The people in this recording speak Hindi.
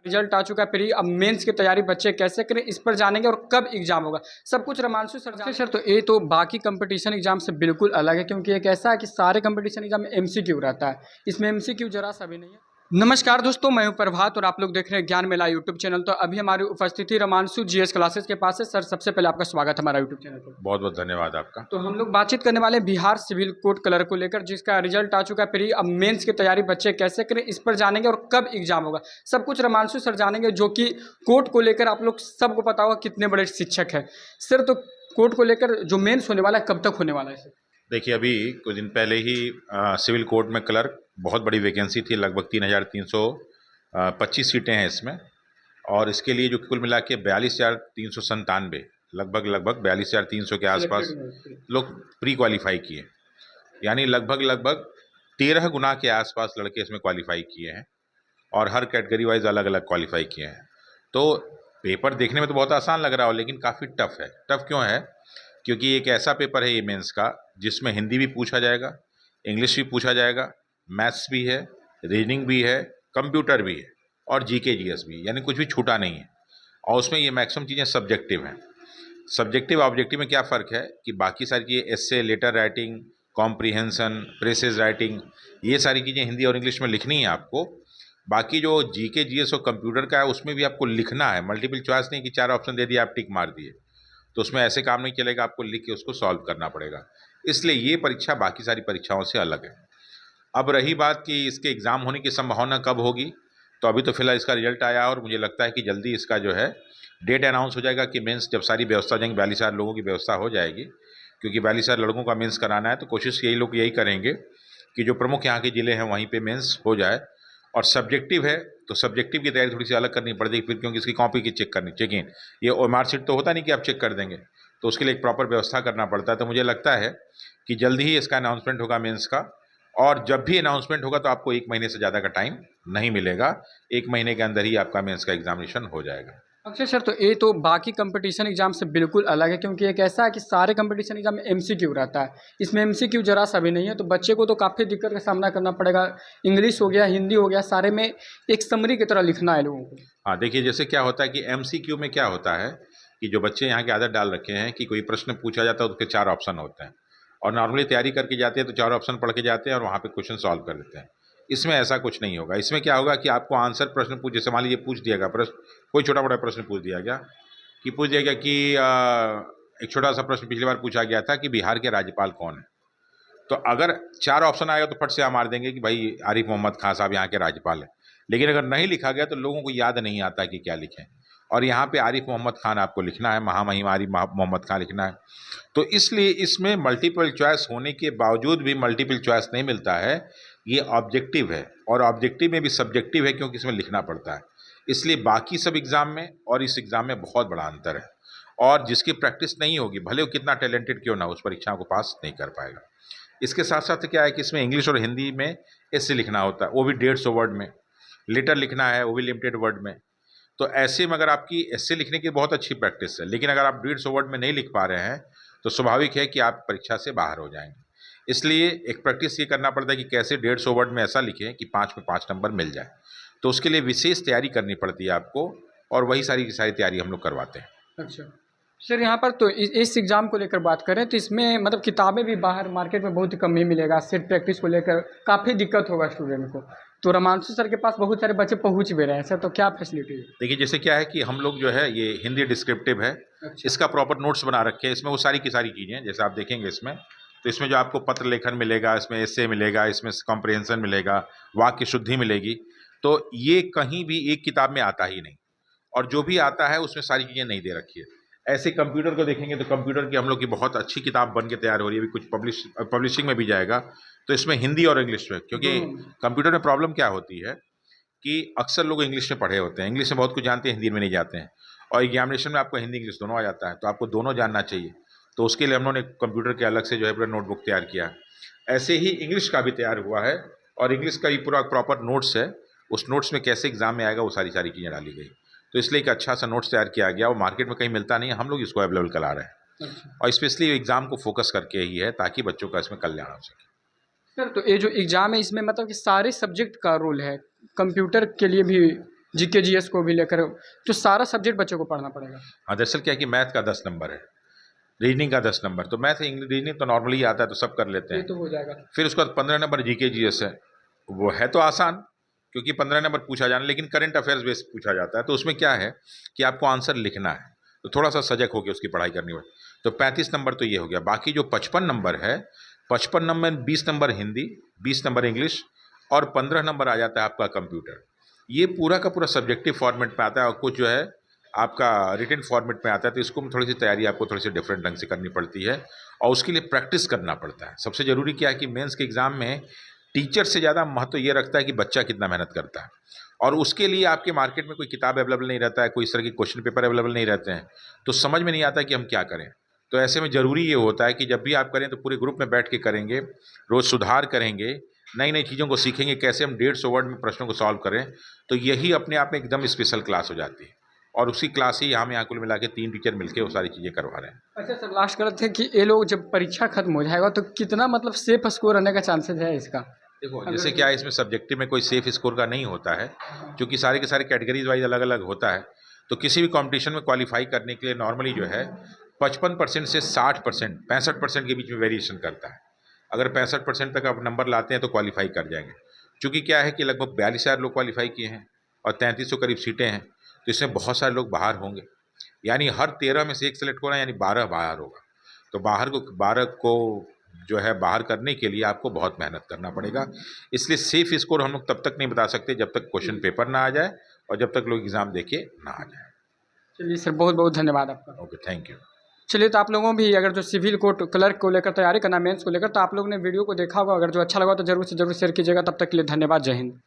रिजल्ट आ चुका है प्री, अब मेंस की तैयारी बच्चे कैसे करें इस पर जानेंगे और कब एग्जाम होगा सब कुछ रमांशु सर जानेंगे। सर तो ये तो बाकी कंपटीशन एग्जाम से बिल्कुल अलग है, क्योंकि एक ऐसा है कि सारे कंपटीशन एग्जाम में एमसीक्यू रहता है, इसमें एमसीक्यू जरा सा भी नहीं है। नमस्कार दोस्तों, मैं हूं प्रभात और आप लोग देख रहे हैं ज्ञान मेला यूट्यूब चैनल। तो अभी हमारी उपस्थिति रमांशु जीएस क्लासेस के पास है। सर सबसे पहले आपका स्वागत है हमारा यूट्यूब चैनल पर। बहुत बहुत धन्यवाद आपका। तो हम लोग बातचीत करने वाले हैं बिहार सिविल कोड कलर को लेकर, जिसका रिजल्ट आ चुका है प्री, अब मेंस की तैयारी बच्चे कैसे करें इस पर जानेंगे और कब एग्जाम होगा सब कुछ रमांशु सर जानेंगे, जो कि कोड को लेकर आप लोग सबको पता होगा कितने बड़े शिक्षक हैं। सर तो कोड को लेकर जो मेंस होने वाला है कब तक होने वाला है सर? देखिए, अभी कुछ दिन पहले ही सिविल कोर्ट में क्लर्क बहुत बड़ी वैकेंसी थी, लगभग 3,325 सीटें हैं इसमें। और इसके लिए जो कुल मिला के 42,397 लगभग 42,300 के आसपास लोग प्री क्वालिफाई किए, यानी लगभग 13 गुना के आसपास लड़के इसमें क्वालिफाई किए हैं और हर कैटेगरी वाइज अलग अलग क्वालिफाई किए हैं। तो पेपर देखने में तो बहुत आसान लग रहा हो, लेकिन काफ़ी टफ है। टफ क्यों है? क्योंकि एक ऐसा पेपर है ये मेंस का जिसमें हिंदी भी पूछा जाएगा, इंग्लिश भी पूछा जाएगा, मैथ्स भी है, रीजनिंग भी है, कंप्यूटर भी है और जीके जीएस भी, यानी कुछ भी छूटा नहीं है। और उसमें ये मैक्सिमम चीज़ें सब्जेक्टिव हैं। सब्जेक्टिव ऑब्जेक्टिव में क्या फ़र्क है कि बाकी सारी चीज़ें essay, letter writing, comprehension, precis writing, ये सारी चीज़ें हिंदी और इंग्लिश में लिखनी है आपको। बाकी जो जीके जीएस और कंप्यूटर का है उसमें भी आपको लिखना है, मल्टीपल चॉइस नहीं कि 4 ऑप्शन दे दिए आप टिक मार दिए। तो उसमें ऐसे काम नहीं चलेगा, आपको लिख के उसको सॉल्व करना पड़ेगा। इसलिए ये परीक्षा बाकी सारी परीक्षाओं से अलग है। अब रही बात कि इसके एग्ज़ाम होने की संभावना कब होगी, तो अभी तो फिलहाल इसका रिजल्ट आया और मुझे लगता है कि जल्दी इसका जो है डेट अनाउंस हो जाएगा कि मेंस जब सारी व्यवस्था हो जाएंगी, 42,000 लोगों की व्यवस्था हो जाएगी, क्योंकि 42,000 लड़कों का मेंस कराना है। तो कोशिश यही लोग यही करेंगे कि जो प्रमुख यहाँ के ज़िले हैं वहीं पे मेंस हो जाए। और सब्जेक्टिव है तो सब्जेक्टिव की तैयारी थोड़ी सी अलग करनी पड़ेगी फिर, क्योंकि इसकी कॉपी की चेकिंग, ये ओएमआर शीट तो होता नहीं कि आप चेक कर देंगे, तो उसके लिए एक प्रॉपर व्यवस्था करना पड़ता है। तो मुझे लगता है कि जल्द ही इसका अनाउंसमेंट होगा मेंस का, और जब भी अनाउंसमेंट होगा तो आपको 1 महीने से ज़्यादा का टाइम नहीं मिलेगा। 1 महीने के अंदर ही आपका मेंस का एग्जामिनेशन हो जाएगा। अच्छा सर, तो ये तो बाकी कंपटीशन एग्जाम से बिल्कुल अलग है, क्योंकि एक ऐसा है कि सारे कंपटीशन एग्जाम में एमसीक्यू रहता है, इसमें एमसीक्यू जरा सा भी नहीं है। तो बच्चे को तो काफ़ी दिक्कत का सामना करना पड़ेगा। इंग्लिश हो गया, हिंदी हो गया, सारे में एक समरी की तरह लिखना है लोगों को। हाँ, देखिए, जैसे क्या होता है कि एमसीक्यू में क्या होता है कि जो बच्चे यहाँ की आदत डाल रखे हैं कि कोई प्रश्न पूछा जाता है उसके 4 ऑप्शन होते हैं, और नॉर्मली तैयारी करके जाते हैं तो 4 ऑप्शन पढ़ के जाते हैं और वहाँ पे क्वेश्चन सॉल्व कर देते हैं। इसमें ऐसा कुछ नहीं होगा। इसमें क्या होगा कि आपको आंसर प्रश्न पूछ, जैसे मान लीजिए पूछ दिया गया प्रश्न, कोई छोटा मोटा प्रश्न पूछ दिया गया कि एक छोटा सा प्रश्न पिछली बार पूछा गया था कि बिहार के राज्यपाल कौन है। तो अगर 4 ऑप्शन आएगा तो फट से आप मार देंगे कि भाई आरिफ मोहम्मद खान साहब यहाँ के राज्यपाल हैं। लेकिन अगर नहीं लिखा गया तो लोगों को याद नहीं आता कि क्या लिखें, और यहाँ पे आरिफ मोहम्मद खान आपको लिखना है, महामहिम आरिफ मोहम्मद खान लिखना है। तो इसलिए इसमें मल्टीपल चॉइस होने के बावजूद भी मल्टीपल चॉइस नहीं मिलता है, ये ऑब्जेक्टिव है, और ऑब्जेक्टिव में भी सब्जेक्टिव है क्योंकि इसमें लिखना पड़ता है। इसलिए बाकी सब एग्ज़ाम में और इस एग्ज़ाम में बहुत बड़ा अंतर है, और जिसकी प्रैक्टिस नहीं होगी, भले वो कितना टैलेंटेड क्यों ना, उस परीक्षा को पास नहीं कर पाएगा। इसके साथ साथ क्या है कि इसमें इंग्लिश और हिंदी में एस्से लिखना होता है, वो भी 150 वर्ड में, लेटर लिखना है वो भी लिमिटेड वर्ड में। तो ऐसे में अगर आपकी एस्से लिखने की बहुत अच्छी प्रैक्टिस है, लेकिन अगर आप 150 वर्ड में नहीं लिख पा रहे हैं तो स्वाभाविक है कि आप परीक्षा से बाहर हो जाएंगे। इसलिए एक प्रैक्टिस ये करना पड़ता है कि कैसे 150 वर्ड में ऐसा लिखें कि 5 में 5 नंबर मिल जाए। तो उसके लिए विशेष तैयारी करनी पड़ती है आपको, और वही सारी की सारी तैयारी हम लोग करवाते हैं। अच्छा सर, यहाँ पर तो इस एग्ज़ाम को लेकर बात करें तो इसमें मतलब किताबें भी बाहर मार्केट में बहुत ही कम ही मिलेगा। सेट प्रैक्टिस को लेकर काफ़ी दिक्कत होगा स्टूडेंट को। तो रमांशु सर के पास बहुत सारे बच्चे पहुँच भी रहे हैं सर, तो क्या फैसिलिटी है? देखिए, जैसे क्या है कि हम लोग जो है ये हिंदी डिस्क्रिप्टिव है। अच्छा। इसका प्रॉपर नोट्स बना रखे हैं, इसमें वो सारी की सारी चीज़ें जैसे आप देखेंगे इसमें, तो इसमें जो आपको पत्र लेखन मिलेगा, इसमें एस्से मिलेगा, इसमें कॉम्प्रिहेंशन मिलेगा, वाक्य शुद्धि मिलेगी। तो ये कहीं भी एक किताब में आता ही नहीं, और जो भी आता है उसमें सारी चीज़ें नहीं दे रखी है। ऐसे कंप्यूटर को देखेंगे तो कंप्यूटर की हम लोग की बहुत अच्छी किताब बन के तैयार हो रही है, अभी कुछ पब्लिशिंग में भी जाएगा। तो इसमें हिंदी और इंग्लिश में, क्योंकि कंप्यूटर में प्रॉब्लम क्या होती है कि अक्सर लोग इंग्लिश में पढ़े होते हैं, इंग्लिश में बहुत कुछ जानते हैं, हिंदी में नहीं जाते हैं, और एग्जामिनेशन में आपको हिंदी इंग्लिश दोनों आ जाता है, तो आपको दोनों जानना चाहिए। तो उसके लिए हम लोगों ने कंप्यूटर के अलग से जो है पूरा नोटबुक तैयार किया। ऐसे ही इंग्लिश का भी तैयार हुआ है, और इंग्लिश का भी पूरा प्रॉपर नोट्स है। उस नोट्स में कैसे एग्जाम में आएगा वो सारी सारी चीज़ें डाली गई। तो इसलिए एक अच्छा सा नोट्स तैयार किया गया, वो मार्केट में कहीं मिलता नहीं है, हम लोग इसको अवेलेबल करा रहे हैं। अच्छा और स्पेशली एग्ज़ाम को फोकस करके ही है, ताकि बच्चों का इसमें कल्याण हो सके। सर, तो ये जो एग्ज़ाम है इसमें मतलब कि सारे सब्जेक्ट का रोल है, कंप्यूटर के लिए भी जीके जीएस को भी लेकर, तो सारा सब्जेक्ट बच्चों को पढ़ना पड़ेगा। हाँ, दरअसल क्या है कि मैथ का 10 नंबर है, रीजनिंग का 10 नंबर, तो मैथ इंग्लिश रीजनिंग तो नॉर्मली आता है तो सब कर लेते ये हैं। तो हो जाएगा। फिर उसके बाद 15 नंबर जीके जीएस है, वो है तो आसान क्योंकि 15 नंबर पूछा जाना, लेकिन करंट अफेयर्स बेस्ड पूछा जाता है, तो उसमें क्या है कि आपको आंसर लिखना है, तो थोड़ा सा सजग होकर उसकी पढ़ाई करनी पड़े। तो 35 नंबर तो ये हो गया। बाकी जो 55 नंबर है, 55 नंबर में 20 नंबर हिंदी, 20 नंबर इंग्लिश और 15 नंबर आ जाता है आपका कंप्यूटर। ये पूरा का पूरा सब्जेक्टिव फॉर्मेट में आता है और कुछ जो है आपका रिटन फॉर्मेट में आता है, तो इसको थोड़ी सी तैयारी आपको थोड़ी सी डिफरेंट ढंग से करनी पड़ती है और उसके लिए प्रैक्टिस करना पड़ता है। सबसे ज़रूरी क्या है कि मेंस के एग्ज़ाम में टीचर से ज़्यादा महत्व ये रखता है कि बच्चा कितना मेहनत करता है, और उसके लिए आपके मार्केट में कोई किताब अवेलेबल नहीं रहता है, कोई इस तरह की क्वेश्चन पेपर अवेलेबल नहीं रहते हैं, तो समझ में नहीं आता कि हम क्या करें। तो ऐसे में ज़रूरी ये होता है कि जब भी आप करें तो पूरे ग्रुप में बैठ के करेंगे, रोज़ सुधार करेंगे, नई नई चीज़ों को सीखेंगे, कैसे हम 150 वर्ड में प्रश्नों को सॉल्व करें, तो यही अपने आप में एकदम स्पेशल क्लास हो जाती है। और उसी क्लास ही हम यहाँ कुल मिला के 3 टीचर मिलके वो सारी चीज़ें करवा रहे हैं। अच्छा सर, लास्ट कर रहे थे कि ये लोग जब परीक्षा खत्म हो जाएगा तो कितना मतलब सेफ स्कोर रहने का चांसेस है इसका? देखो, जैसे क्या है, इसमें सब्जेक्टिव में कोई सेफ स्कोर का नहीं होता है, क्योंकि सारे के सारे कैटेगरीज वाइज अलग अलग होता है। तो किसी भी कंपटीशन में क्वालिफाई करने के लिए नॉर्मली जो है 55% से 60%, 65% के बीच में वेरिएशन करता है। अगर 65% तक आप नंबर लाते हैं तो क्वालिफाई कर जाएंगे। चूँकि क्या है कि लगभग 42,000 लोग क्वालिफाई किए हैं और 3300 करीब सीटें हैं, तो इसमें बहुत सारे लोग बाहर होंगे, यानी हर 13 में से एक सेलेक्ट होना, यानी 12 बाहर होगा। तो 12 को जो है बाहर करने के लिए आपको बहुत मेहनत करना पड़ेगा। इसलिए सेफ स्कोर हम लोग तब तक नहीं बता सकते जब तक क्वेश्चन पेपर ना आ जाए और जब तक लोग एग्ज़ाम देके ना आ जाए। चलिए सर, बहुत बहुत धन्यवाद आपका। Okay, thank you. चलिए, तो आप लोगों भी अगर जो सिविल कोर्ट क्लर्क को लेकर तैयारी करना, मेंस को लेकर, तो आप लोगों ने वीडियो को देखा होगा, अगर जो अच्छा लगा तो जरूर से जरूर शेयर कीजिएगा। तब तक के लिए धन्यवाद, जय हिंद।